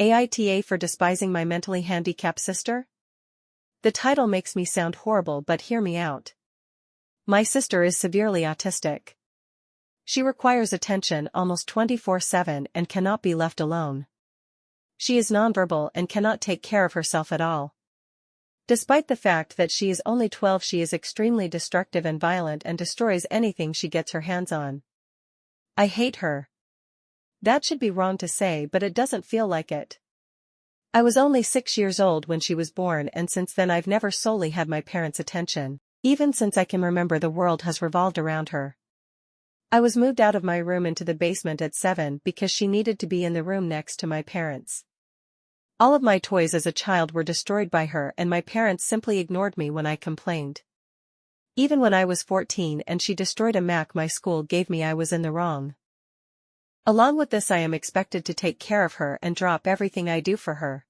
AITA for despising my mentally handicapped sister? The title makes me sound horrible, but hear me out. My sister is severely autistic. She requires attention almost 24/7 and cannot be left alone. She is nonverbal and cannot take care of herself at all. Despite the fact that she is only 12, she is extremely destructive and violent and destroys anything she gets her hands on. I hate her. That should be wrong to say, but it doesn't feel like it. I was only 6 years old when she was born, and since then I've never solely had my parents' attention. Even since I can remember, the world has revolved around her. I was moved out of my room into the basement at 7 because she needed to be in the room next to my parents. All of my toys as a child were destroyed by her, and my parents simply ignored me when I complained. Even when I was 14 and she destroyed a Mac my school gave me, I was in the wrong. Along with this, I am expected to take care of her and drop everything I do for her.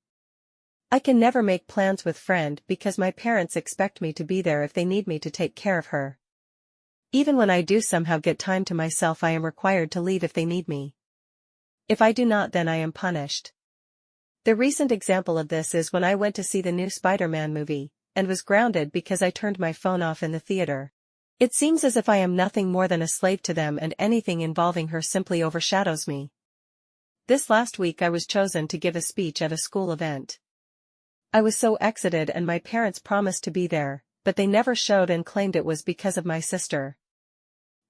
I can never make plans with friend because my parents expect me to be there if they need me to take care of her. Even when I do somehow get time to myself, I am required to leave if they need me. If I do not, then I am punished. The recent example of this is when I went to see the new Spider-Man movie, and was grounded because I turned my phone off in the theater. It seems as if I am nothing more than a slave to them, and anything involving her simply overshadows me. This last week I was chosen to give a speech at a school event. I was so excited, and my parents promised to be there, but they never showed and claimed it was because of my sister.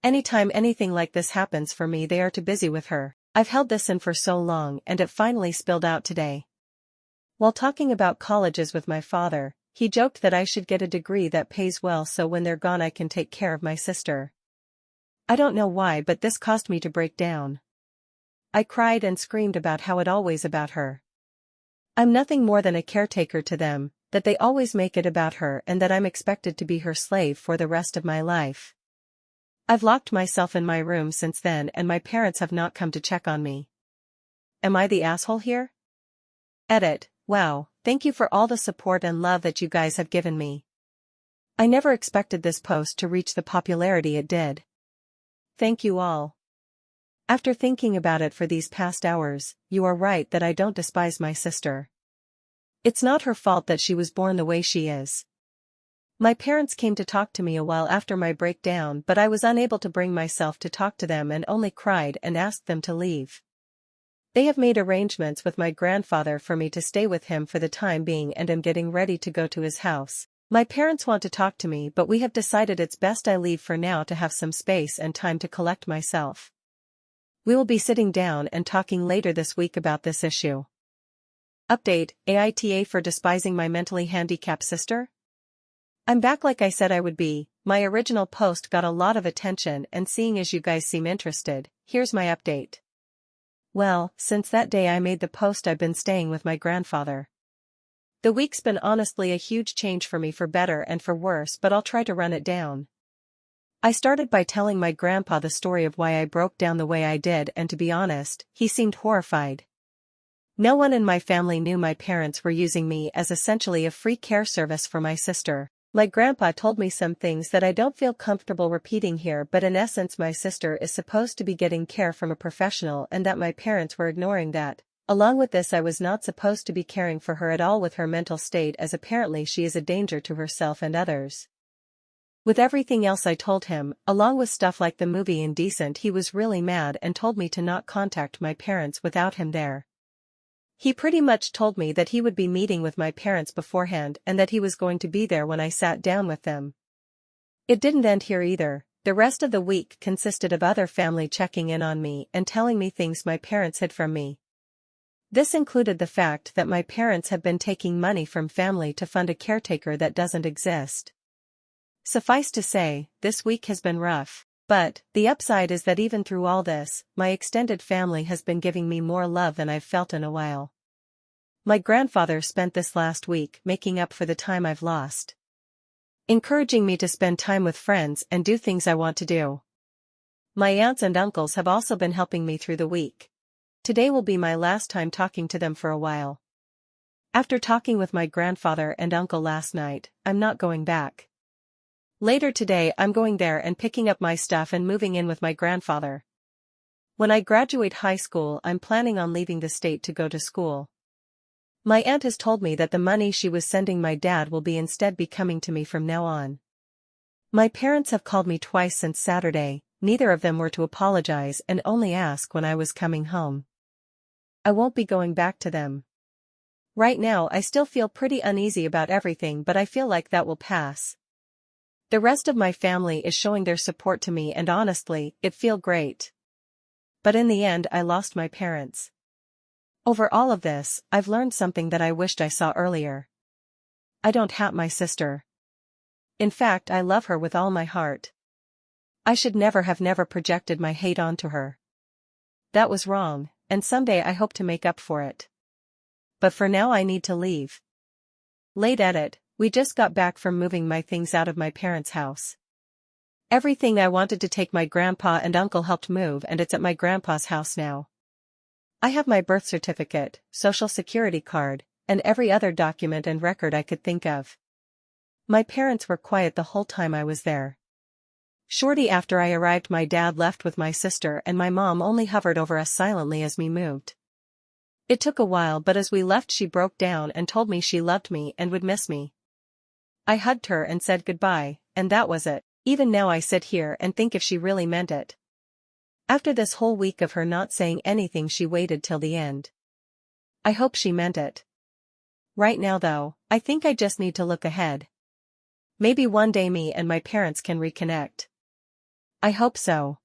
Anytime anything like this happens for me, they are too busy with her. I've held this in for so long, and it finally spilled out today. While talking about colleges with my father, he joked that I should get a degree that pays well so when they're gone I can take care of my sister. I don't know why, but this caused me to break down. I cried and screamed about how it always about her. I'm nothing more than a caretaker to them, that they always make it about her, and that I'm expected to be her slave for the rest of my life. I've locked myself in my room since then, and my parents have not come to check on me. Am I the asshole here? Edit. Wow, thank you for all the support and love that you guys have given me. I never expected this post to reach the popularity it did. Thank you all. After thinking about it for these past hours, you are right that I don't despise my sister. It's not her fault that she was born the way she is. My parents came to talk to me a while after my breakdown, but I was unable to bring myself to talk to them and only cried and asked them to leave. They have made arrangements with my grandfather for me to stay with him for the time being, and am getting ready to go to his house. My parents want to talk to me, but we have decided it's best I leave for now to have some space and time to collect myself. We will be sitting down and talking later this week about this issue. Update: AITA for despising my mentally handicapped sister? I'm back like I said I would be. My original post got a lot of attention, and seeing as you guys seem interested, here's my update. Well, since that day I made the post, I've been staying with my grandfather. The week's been honestly a huge change for me, for better and for worse, but I'll try to run it down. I started by telling my grandpa the story of why I broke down the way I did, and to be honest, he seemed horrified. No one in my family knew my parents were using me as essentially a free care service for my sister. My grandpa told me some things that I don't feel comfortable repeating here, but in essence my sister is supposed to be getting care from a professional, and that my parents were ignoring that. Along with this, I was not supposed to be caring for her at all with her mental state, as apparently she is a danger to herself and others. With everything else I told him, along with stuff like the movie Indecent, he was really mad and told me to not contact my parents without him there. He pretty much told me that he would be meeting with my parents beforehand and that he was going to be there when I sat down with them. It didn't end here either. The rest of the week consisted of other family checking in on me and telling me things my parents hid from me. This included the fact that my parents have been taking money from family to fund a caretaker that doesn't exist. Suffice to say, this week has been rough. But, the upside is that even through all this, my extended family has been giving me more love than I've felt in a while. My grandfather spent this last week making up for the time I've lost, encouraging me to spend time with friends and do things I want to do. My aunts and uncles have also been helping me through the week. Today will be my last time talking to them for a while. After talking with my grandfather and uncle last night, I'm not going back. Later today I'm going there and picking up my stuff and moving in with my grandfather. When I graduate high school, I'm planning on leaving the state to go to school. My aunt has told me that the money she was sending my dad will instead be coming to me from now on. My parents have called me twice since Saturday, neither of them were to apologize and only ask when I was coming home. I won't be going back to them. Right now I still feel pretty uneasy about everything, but I feel like that will pass. The rest of my family is showing their support to me and honestly, it feels great. But in the end I lost my parents. Over all of this, I've learned something that I wished I saw earlier. I don't hate my sister. In fact, I love her with all my heart. I should never have projected my hate onto her. That was wrong, and someday I hope to make up for it. But for now I need to leave. Late edit, we just got back from moving my things out of my parents' house. Everything I wanted to take my grandpa and uncle helped move, and it's at my grandpa's house now. I have my birth certificate, social security card, and every other document and record I could think of. My parents were quiet the whole time I was there. Shortly after I arrived, my dad left with my sister and my mom only hovered over us silently as we moved. It took a while, but as we left she broke down and told me she loved me and would miss me. I hugged her and said goodbye, and that was it. Even now I sit here and think if she really meant it. After this whole week of her not saying anything, she waited till the end. I hope she meant it. Right now though, I think I just need to look ahead. Maybe one day me and my parents can reconnect. I hope so.